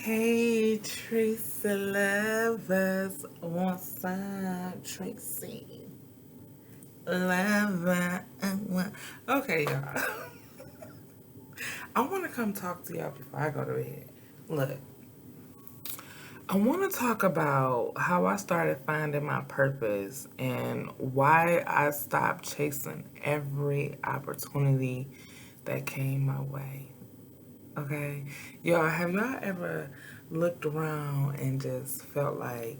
Hey, Tricey lovers, what's up, Tricey? Lover. Okay, y'all. I want to come talk to y'all before I go to bed. Look, I want to talk about how I started finding my purpose and why I stopped chasing every opportunity that came my way. Okay? Y'all, have y'all ever looked around and just felt like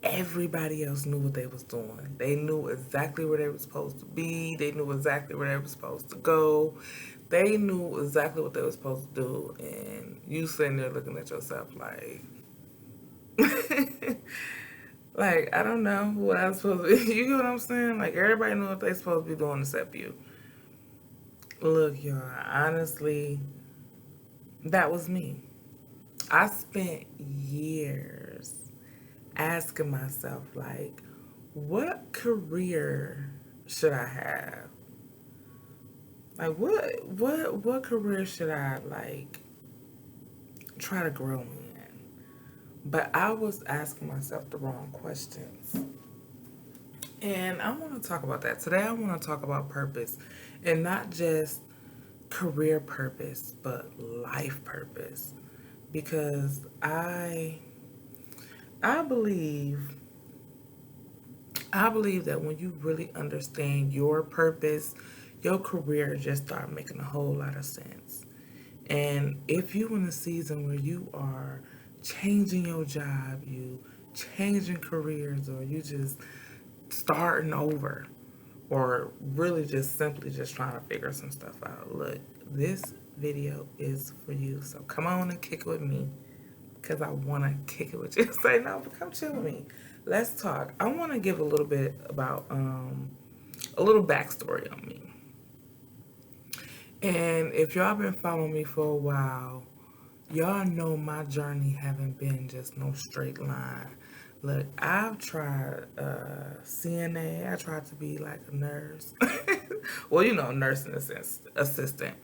everybody else knew what they was doing? They knew exactly where they were supposed to be. They knew exactly where they were supposed to go. They knew exactly what they were supposed to do. And you sitting there looking at yourself like, like, I don't know what I'm supposed to be. You get what I'm saying? Like, everybody knew what they supposed to be doing except you. Look, y'all, honestly, that was me. I spent years asking myself, like, what career should I have? Like, what career should I like try to grow in? But I was asking myself the wrong questions. And I want to talk about that. Today I want to talk about purpose and not just career purpose, but life purpose. Because I believe I believe that when you really understand your purpose, your career just start making a whole lot of sense. And if you in a season where you are changing your job, you changing careers, or you just starting over, or really just simply just trying to figure some stuff out, look, this video is for you. So come on and kick it with me because I want to kick it with you. Say, no, but come chill with me. Let's talk. I want to give a little bit about, a little backstory on me. And if y'all been following me for a while, y'all know my journey haven't been just no straight line. Look, I've tried CNA. I tried to be like a nurse. Well, nursing assistant.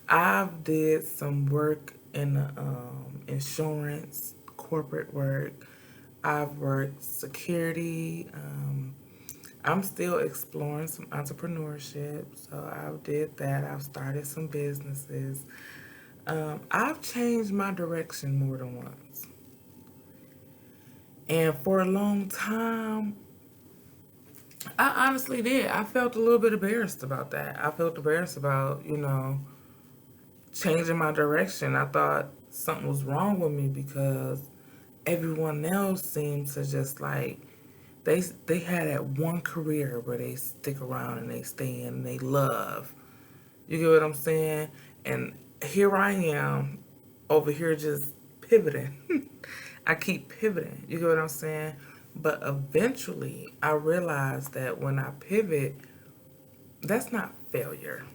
I've did some work in the insurance, corporate work. I've worked security. I'm still exploring some entrepreneurship, so I did that. I've started some businesses. I've changed my direction more than once, and for a long time, I honestly did. I felt a little bit embarrassed about that. I felt embarrassed about changing my direction. I thought something was wrong with me because everyone else seemed to just like they had that one career where they stick around and they stay in and they love. You get what I'm saying? And here I am over here just pivoting. I keep pivoting. You get what I'm saying? But eventually I realized that when I pivot, that's not failure.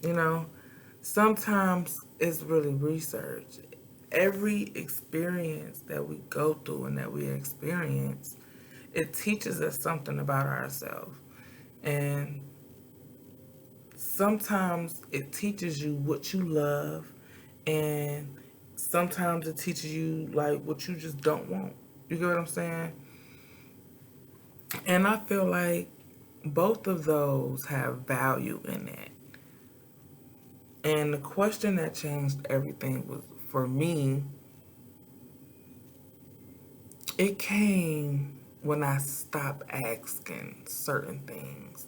You know, sometimes it's really research. Every experience that we go through and that we experience, it teaches us something about ourselves. And sometimes it teaches you what you love, and sometimes it teaches you like what you just don't want. You get what I'm saying? And I feel like both of those have value in it. And the question that changed everything was for me, it came when I stopped asking certain things.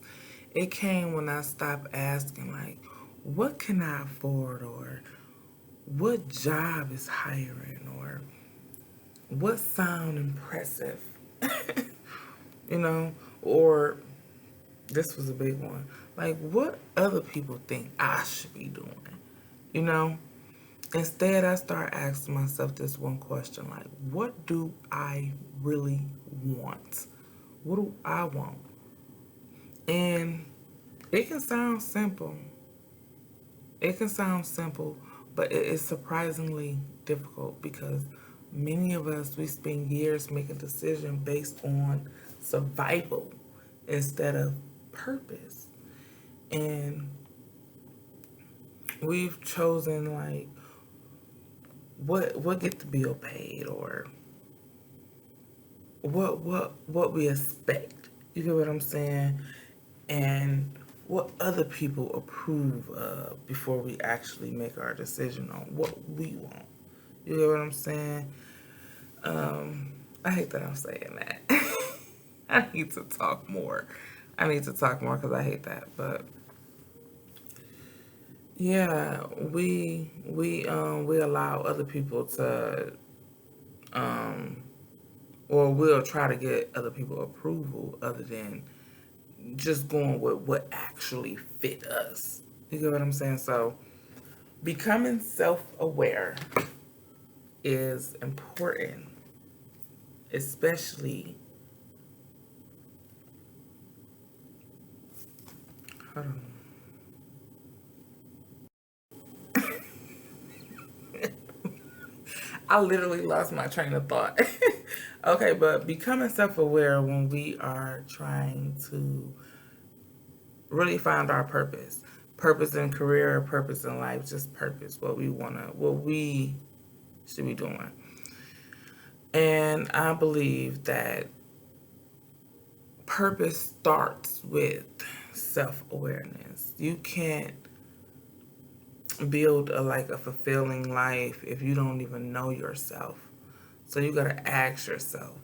It came when I stopped asking, like, what can I afford? Or what job is hiring? Or what sound impressive? you know? Or this was a big one. Like, what other people think I should be doing? You know? Instead, I start asking myself this one question, like, what do I really want? What do I want? And it can sound simple. It can sound simple, but it is surprisingly difficult because many of us, we spend years making decisions based on survival instead of purpose. And we've chosen like what get the bill paid, or what we expect. You get what I'm saying? And what other people approve of before we actually make our decision on what we want. You get what I'm saying? I hate that I'm saying that. I need to talk more. I need to talk more because I hate that. But yeah, we allow other people to or we'll try to get other people approval other than just going with what actually fit us. You get what I'm saying? So becoming self-aware is important, especially, hold on. I literally lost my train of thought. Okay, but becoming self-aware when we are trying to really find our purpose. Purpose in career, purpose in life, just purpose, what we should be doing. And I believe that purpose starts with self-awareness. You can't build a fulfilling life if you don't even know yourself. So you got to ask yourself,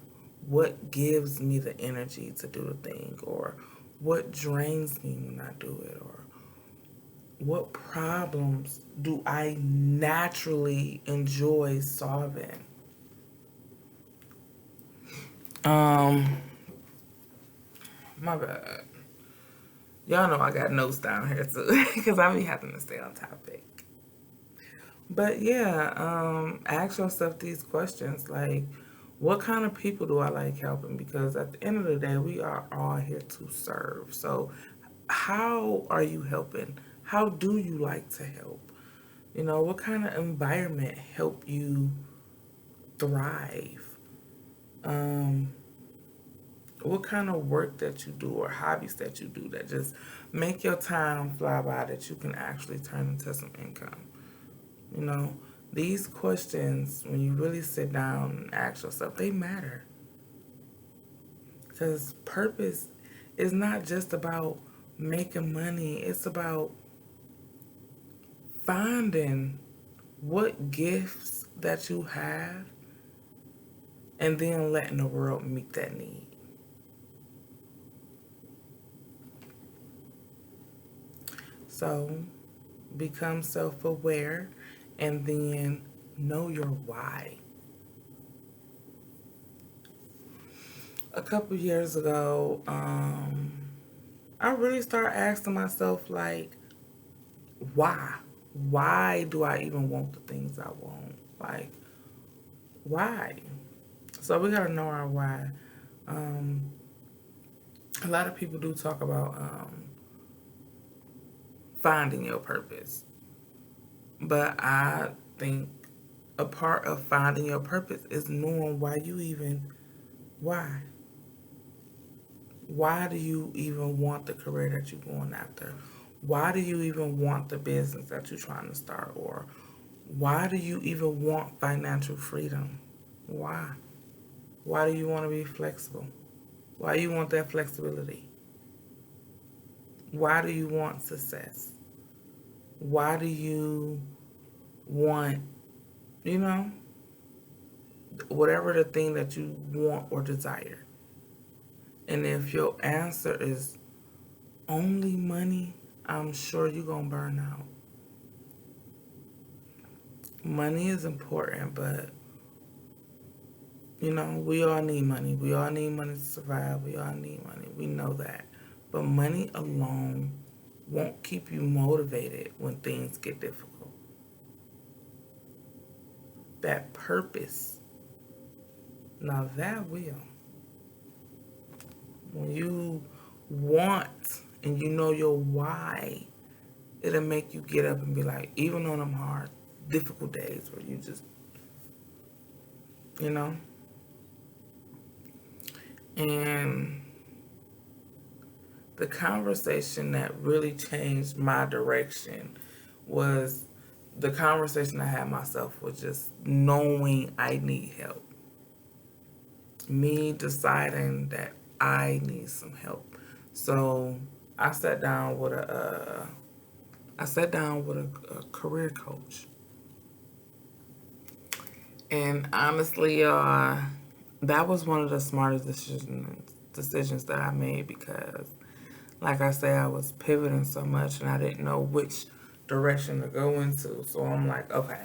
what gives me the energy to do the thing, or what drains me when I do it, or what problems do I naturally enjoy solving? Um, my bad. Y'all know I got notes down here too, because I be having to stay on topic. But yeah, ask yourself these questions like, what kind of people do I like helping? Because at the end of the day, we are all here to serve. So, how are you helping? How do you like to help? What kind of environment help you thrive? Um, what kind of work that you do or hobbies that you do that just make your time fly by that you can actually turn into some income? You know, these questions, when you really sit down and ask yourself, they matter. Because purpose is not just about making money, it's about finding what gifts that you have and then letting the world meet that need. So become self aware and then know your why. A couple years ago, I really started asking myself, like, why? Why do I even want the things I want? Like, why? So we gotta know our why. Um, a lot of people do talk about finding your purpose, but I think a part of finding your purpose is knowing why. Why do you even want the career that you're going after? Why do you even want the business that you're trying to start? Or why do you even want financial freedom? Why? Why do you want to be flexible? Why do you want that flexibility? Why do you want success? Why do you want, you know, whatever the thing that you want or desire? And if your answer is only money, I'm sure you're going to burn out. Money is important, but we all need money. We all need money to survive. We all need money. We know that. But money alone won't keep you motivated when things get difficult. That purpose, now that will. When you want and you know your why, it'll make you get up and be like, even on them hard, difficult days where you just, you know, and the conversation that really changed my direction was the conversation I had myself was just knowing I need help. Me deciding that I need some help. So I sat down with a career coach, and honestly, that was one of the smartest decisions that I made because, like I say, I was pivoting so much and I didn't know which direction to go into. So I'm like, okay,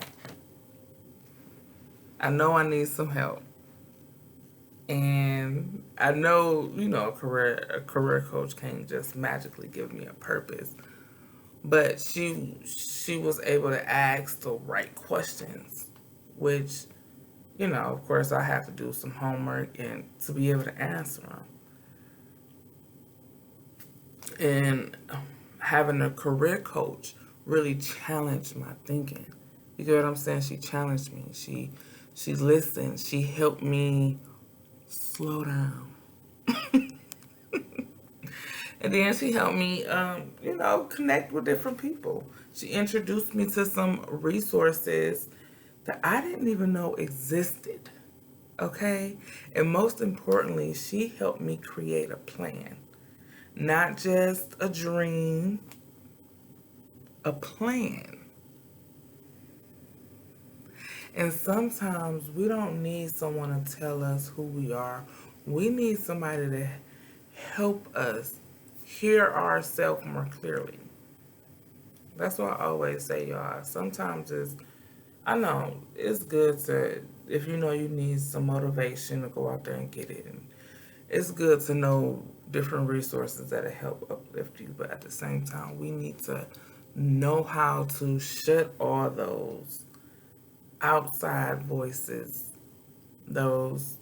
I know I need some help. And I know, a career coach can't just magically give me a purpose, but she was able to ask the right questions, which, of course, I have to do some homework and to be able to answer them. And having a career coach really challenged my thinking. You get what I'm saying? She challenged me. She listened. She helped me slow down. And then she helped me, connect with different people. She introduced me to some resources that I didn't even know existed. Okay? And most importantly, she helped me create a plan. Not just a dream, a plan. And sometimes we don't need someone to tell us who we are. We need somebody to help us hear ourselves more clearly. That's what I always say, y'all. Sometimes I know it's good to, if you know you need some motivation to go out there and get it. And it's good to know different resources that'll help uplift you. But at the same time, we need to know how to shut all those outside voices, those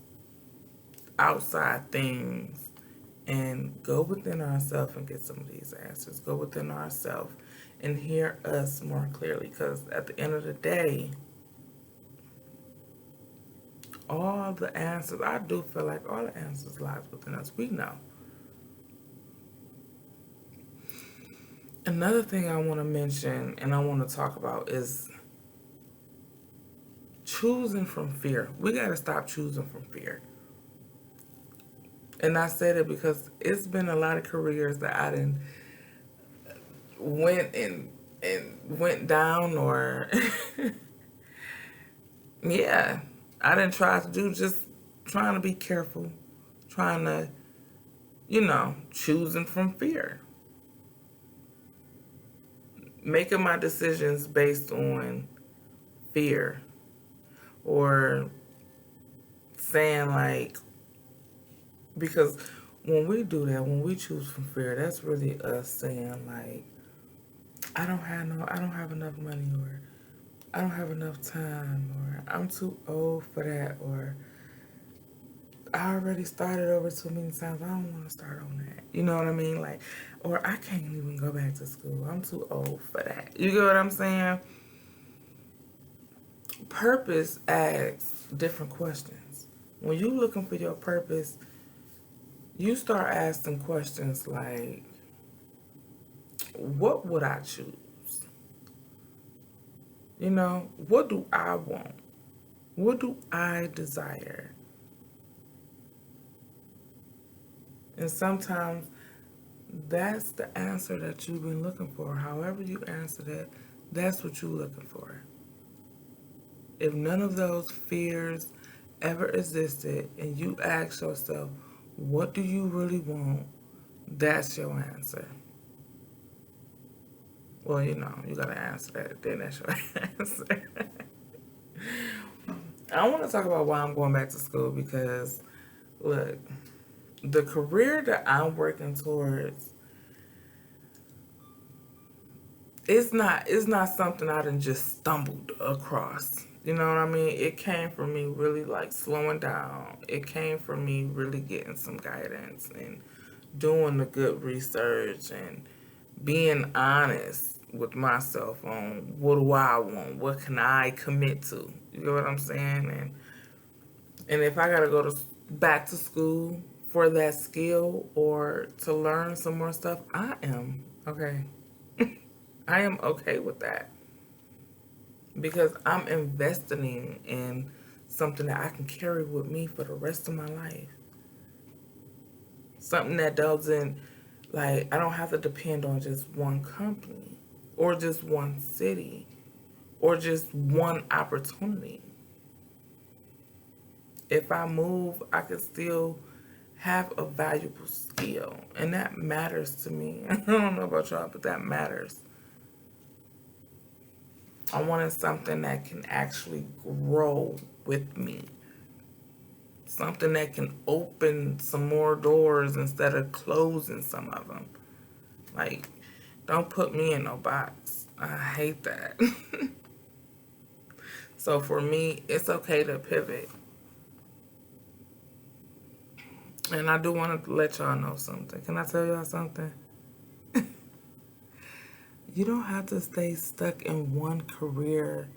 outside things, and go within ourselves and get some of these answers. Go within ourselves and hear us more clearly. Because at the end of the day, all the answers, I do feel like all the answers lies within us. We know. Another thing I want to mention and I want to talk about is choosing from fear. We got to stop choosing from fear. And I said it because it's been a lot of careers that I didn't went down or yeah, I didn't try to do, just trying to be careful, trying to, choosing from fear, making my decisions based on fear, or saying like, because when we do that, when we choose from fear, that's really us saying like, I don't have enough money, or I don't have enough time, or I'm too old for that, or I already started over too many times. I don't want to start on that. You know what I mean? Like, or I can't even go back to school. I'm too old for that. You get what I'm saying? Purpose asks different questions. When you're looking for your purpose, you start asking questions like, what would I choose? What do I want? What do I desire? And sometimes that's the answer that you've been looking for. However you answer that, that's what you're looking for. If none of those fears ever existed and you ask yourself, what do you really want? That's your answer. Well, you gotta answer that, then that's your answer. I want to talk about why I'm going back to school because, look, the career that I'm working towards, it's not something I done just stumbled across. You know what I mean? It came from me really like slowing down. It came from me really getting some guidance and doing the good research and being honest with myself on what do I want? What can I commit to? You know what I'm saying? And if I gotta go back to school for that skill or to learn some more stuff, I am okay. I am okay with that. because I'm investing in something that I can carry with me for the rest of my life. Something that doesn't, like, I don't have to depend on just one company or just one city or just one opportunity. If I move, I can still have a valuable skill, and that matters to me. I don't know about y'all, but that matters. I wanted something that can actually grow with me, something that can open some more doors instead of closing some of them. Like, don't put me in no box. I hate that. So for me, it's okay to pivot. And I do want to let y'all know something. Can I tell y'all something? You don't have to stay stuck in one career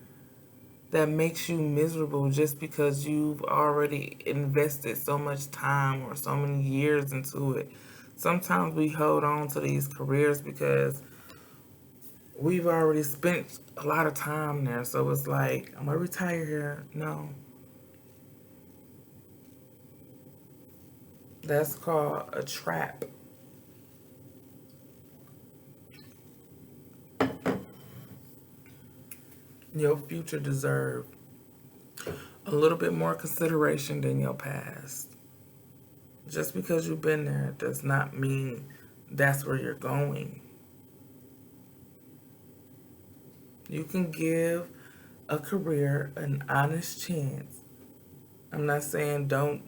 that makes you miserable just because you've already invested so much time or so many years into it. Sometimes we hold on to these careers because we've already spent a lot of time there. So it's like, I'm going to retire here. No. That's called a trap. Your future deserves a little bit more consideration than your past. Just because you've been there does not mean that's where you're going. You can give a career an honest chance. I'm not saying don't,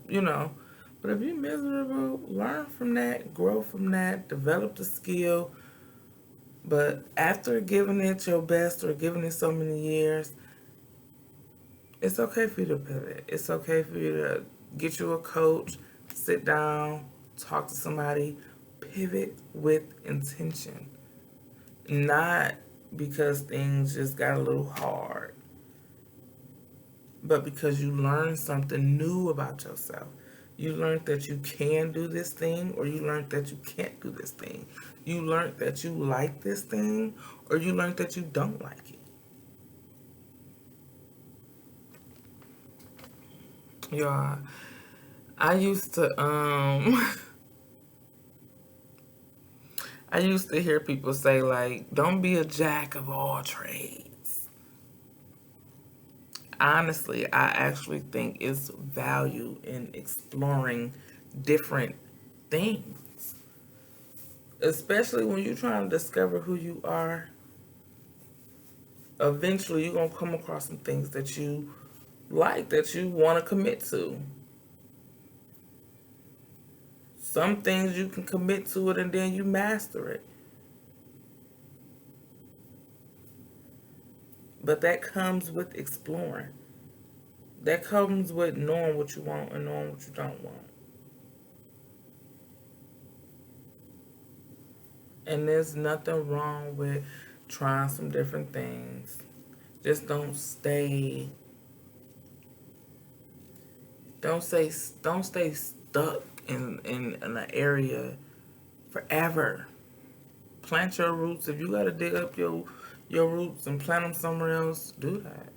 but if you're miserable, learn from that, grow from that, develop the skill. But after giving it your best or giving it so many years, it's okay for you to pivot. It's okay for you to get you a coach, sit down, talk to somebody, pivot with intention. Not because things just got a little hard, but because you learned something new about yourself. You learned that you can do this thing, or you learned that you can't do this thing. You learned that you like this thing, or you learned that you don't like it. Yeah, I used to I used to hear people say, like, don't be a jack of all trades. Honestly, I actually think it's value in exploring different things, especially when you're trying to discover who you are. Eventually, you're going to come across some things that you like, that you want to commit to. Some things you can commit to it and then you master it. But that comes with exploring. That comes with knowing what you want and knowing what you don't want. And there's nothing wrong with trying some different things. Just don't stay stuck in an area forever. Plant your roots. If you gotta dig up your roots and plant them somewhere else, do that.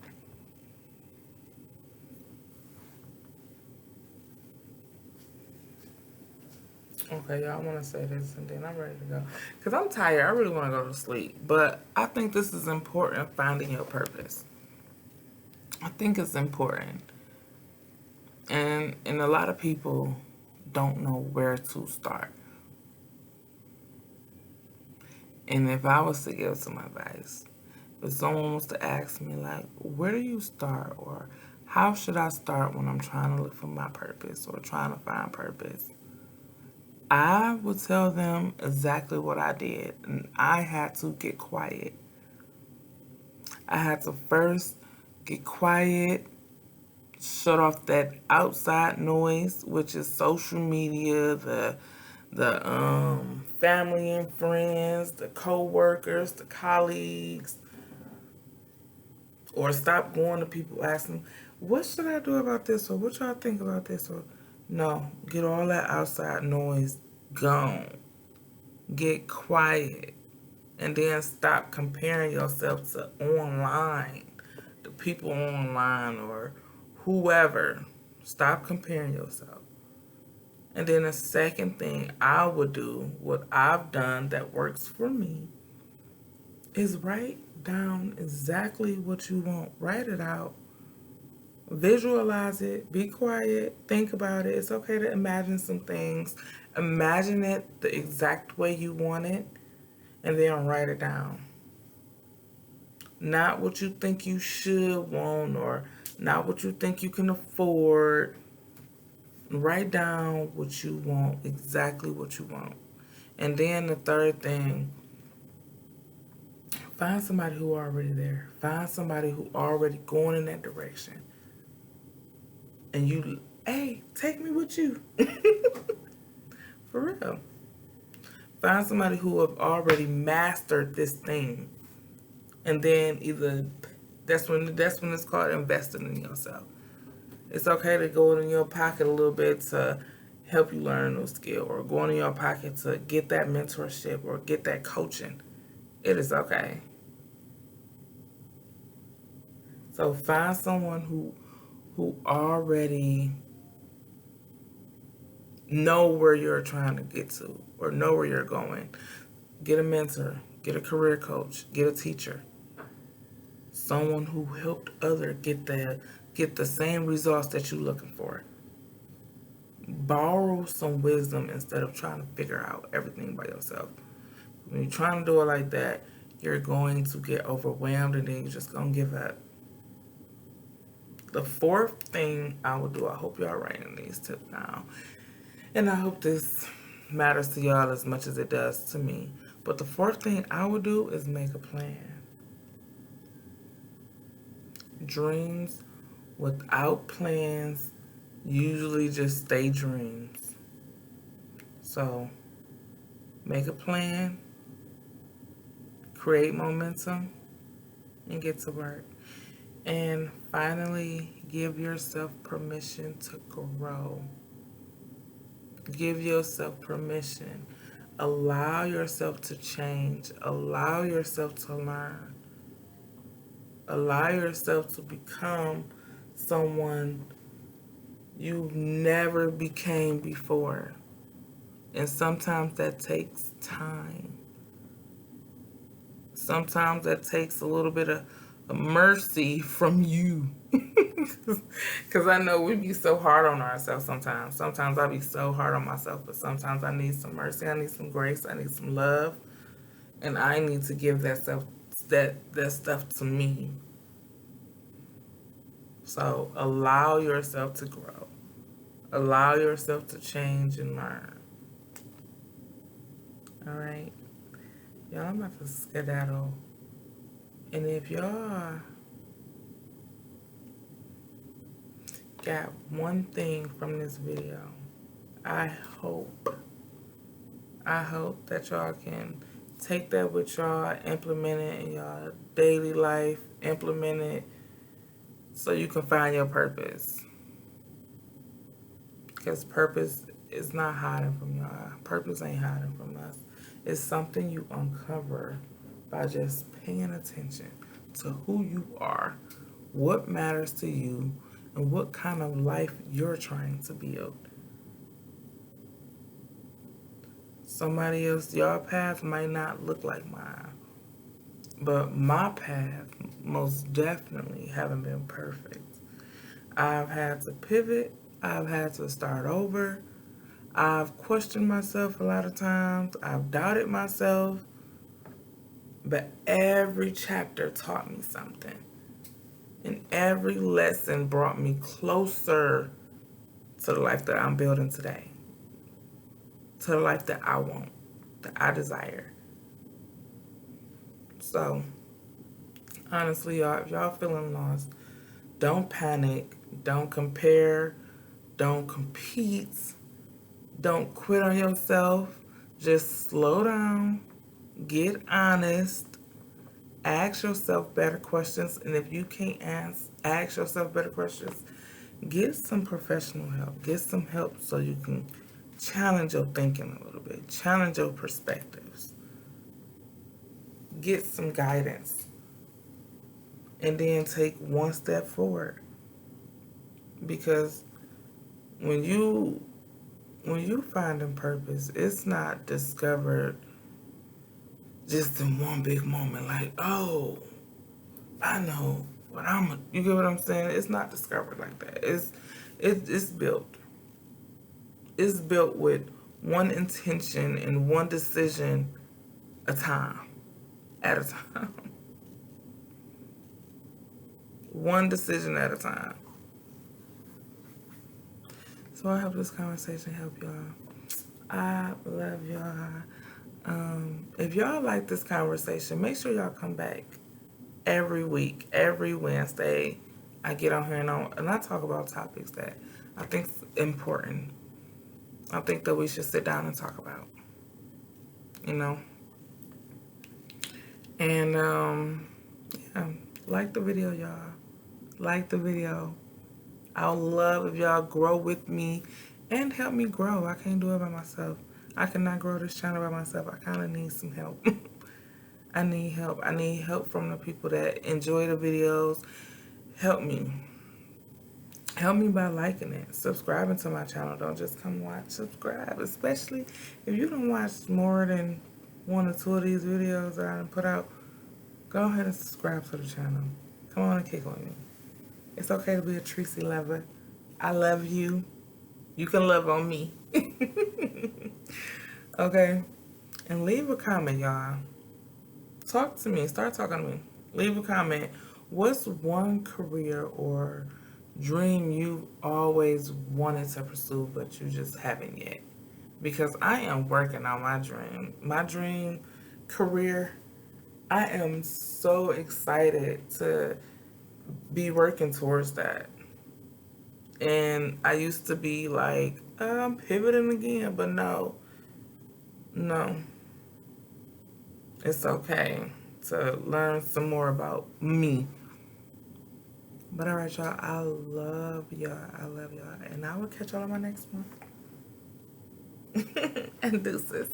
Okay, y'all, want to say this and then I'm ready to go. Because I'm tired. I really want to go to sleep. But I think this is important, finding your purpose. I think it's important. And a lot of people don't know where to start. And if I was to give some advice, if someone was to ask me, like, where do you start? Or how should I start when I'm trying to look for my purpose or trying to find purpose? I would tell them exactly what I did. And I had to get quiet. I had to first get quiet, shut off that outside noise, which is social media, the family and friends, the co-workers, the colleagues, or stop going to people asking, what should I do about this, or what y'all think about this, or no, get all that outside noise gone. Get quiet, and then stop comparing yourself to online. people online or whoever. Stop comparing yourself. And then the second thing I would do, what I've done that works for me, is write down exactly what you want. Write it out. Visualize it. Be quiet. Think about it. It's okay to imagine some things. Imagine it the exact way you want it, and then write it down. Not what you think you should want or not what you think you can afford. Write down what you want, exactly what you want. And then the third thing, find somebody who already there. Find somebody who already going in that direction. And you, hey, take me with you. For real. Find somebody who have already mastered this thing. And then either that's when it's called investing in yourself. It's okay to go in your pocket a little bit to help you learn a new skill, or go in your pocket to get that mentorship or get that coaching. It is okay. So find someone who already know where you're trying to get to or know where you're going. Get a mentor, get a career coach, get a teacher. Someone who helped others get the same results that you're looking for. Borrow some wisdom instead of trying to figure out everything by yourself. When you're trying to do it like that, you're going to get overwhelmed and then you're just going to give up. The fourth thing I would do, I hope y'all writing these tips down, and I hope this matters to y'all as much as it does to me. But the fourth thing I would do is make a plan. Dreams without plans usually just stay dreams. So make a plan, create momentum, and get to work. And finally, give yourself permission to grow. Give yourself permission. Allow yourself to change. Allow yourself to learn. Allow yourself to become someone you never became before. And sometimes that takes time. Sometimes that takes a little bit of mercy from you. Because I know we be so hard on ourselves sometimes. Sometimes I be so hard on myself, but sometimes I need some mercy. I need some grace. I need some love. And I need to give that stuff to me. So allow yourself to grow. Allow yourself to change and learn. All right. Y'all, I'm about to skedaddle. And if y'all got one thing from this video, I hope that y'all can take that with y'all, implement it in y'all daily life, implement it so you can find your purpose. Because purpose is not hiding from y'all. Purpose ain't hiding from us. It's something you uncover by just paying attention to who you are, what matters to you, and what kind of life you're trying to build. Somebody else, your path might not look like mine, but my path most definitely haven't been perfect. I've had to pivot. I've had to start over. I've questioned myself a lot of times. I've doubted myself. But every chapter taught me something. And every lesson brought me closer to the life that I'm building today. To the life that I want, that I desire. So, honestly, y'all, if y'all feeling lost, don't panic. Don't compare. Don't compete. Don't quit on yourself. Just slow down. Get honest. Ask yourself better questions. And if you can't ask yourself better questions, get some professional help. Get some help so you can challenge your thinking a little bit. Challenge your perspectives. Get some guidance. and then take one step forward. Because when you find a purpose, it's not discovered just in one big moment. Like, oh, I know what I'm. You get what I'm saying? It's not discovered like that. It's built. It's built with one intention and one decision a time, at a time. One decision at a time. So I hope this conversation helped y'all. I love y'all. If y'all like this conversation, make sure y'all come back every week, every Wednesday. I get on here and I talk about topics that I think important. I think that we should sit down and talk about. You know, and yeah, like the video, y'all. Like the video. I would love if y'all grow with me and help me grow. I can't do it by myself. I cannot grow this channel by myself. I kind of need some help. I need help. I need help from the people that enjoy the videos. Help me. Help me by liking it, subscribing to my channel. Don't just come watch. Subscribe, especially if you don't watch more than one or two of these videos that I done put out. Go ahead and subscribe to the channel. Come on and kick with me. It's okay to be a Tricey lover. I love you. You can love on me. Okay? And leave a comment, y'all. Talk to me. Start talking to me. Leave a comment. What's one career or dream you've always wanted to pursue but you just haven't yet? Because I am working on my dream. My dream career, I am so excited to be working towards that. And I used to be like, I'm pivoting again, but no. It's okay to learn some more about me. But all right, y'all, I love y'all. I love y'all. And I will catch y'all on my next one. And deuces.